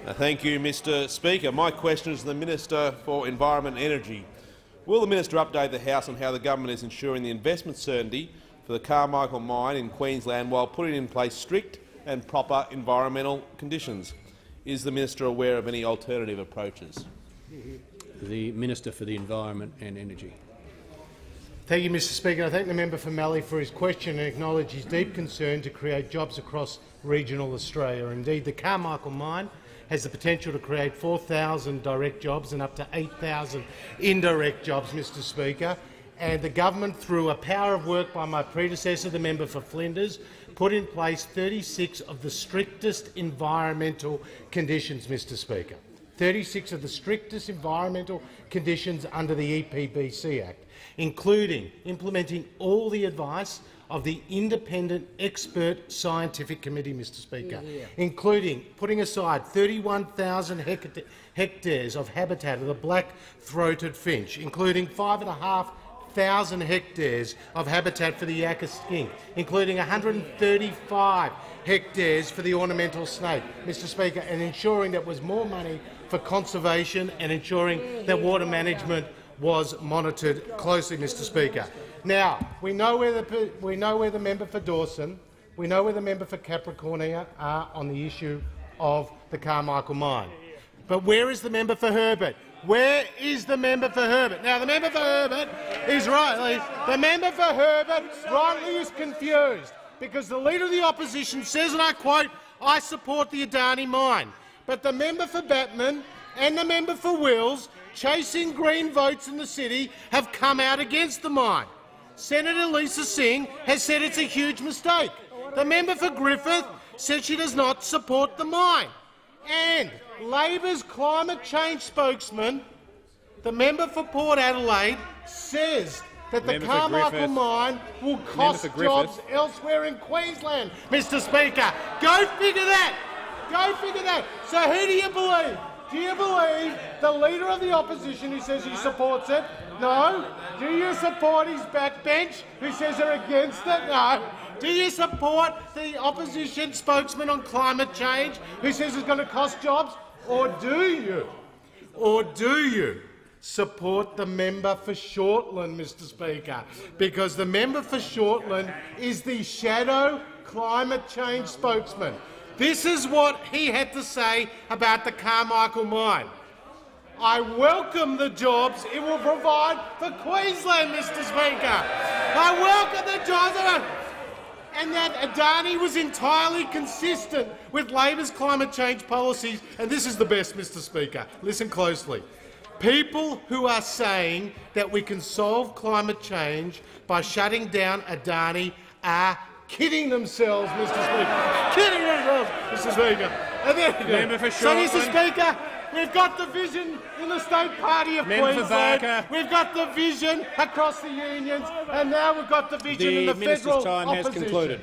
Thank you, Mr Speaker. My question is to the Minister for Environment and Energy. Will the Minister update the House on how the government is ensuring the investment certainty for the Carmichael mine in Queensland while putting in place strict and proper environmental conditions? Is the Minister aware of any alternative approaches? The Minister for the Environment and Energy. Thank you, Mr Speaker. I thank the member for Mallee for his question and acknowledge his deep concern to create jobs across regional Australia. Indeed, the Carmichael mine has the potential to create 4,000 direct jobs and up to 8,000 indirect jobs, Mr Speaker. And the government, through a power of work by my predecessor, the member for Flinders, put in place 36 of the strictest environmental conditions, Mr Speaker. 36 of the strictest environmental conditions under the EPBC Act, including implementing all the advice of the Independent Expert Scientific Committee, Mr Speaker, including putting aside 31,000 hectares of habitat of the black-throated finch, including 5,500 hectares of habitat for the yakka skink, including 135 hectares for the ornamental snake, Mr Speaker, and ensuring that there was more money for conservation and ensuring that water management was monitored closely, Mr Speaker. Now, we know where the member for Dawson, we know where the member for Capricornia are on the issue of the Carmichael mine. But where is the member for Herbert? Where is the member for Herbert? Now, the member for Herbert is rightly is confused because the Leader of the Opposition says, and I quote, "I support the Adani mine." But the member for Batman and the member for Wills, chasing Green votes in the city, have come out against the mine. Senator Lisa Singh has said it's a huge mistake. The member for Griffith said she does not support the mine. And Labor's climate change spokesman, the member for Port Adelaide, says that the Carmichael mine will cost jobs elsewhere in Queensland. Mr Speaker, go figure that. Go figure that. So who do you believe? Do you believe the Leader of the Opposition who says he supports it? No. Do you support his backbench who says they're against it? No. Do you support the opposition spokesman on climate change who says it's going to cost jobs? Or do you support the member for Shortland, Mr Speaker? Because the member for Shortland is the shadow climate change spokesman. This is what he had to say about the Carmichael mine. "I welcome the jobs it will provide for Queensland, Mr Speaker. I welcome the jobs." And that Adani was entirely consistent with Labor's climate change policies. And this is the best, Mr Speaker. Listen closely. People who are saying that we can solve climate change by shutting down Adani are kidding themselves, Mr Speaker. Kidding themselves, Mr Speaker. And there you go. So, Mr Speaker, we've got the vision in the state party of Queensland. We've got the vision across the unions, and now we've got the vision in the federal opposition. Has concluded.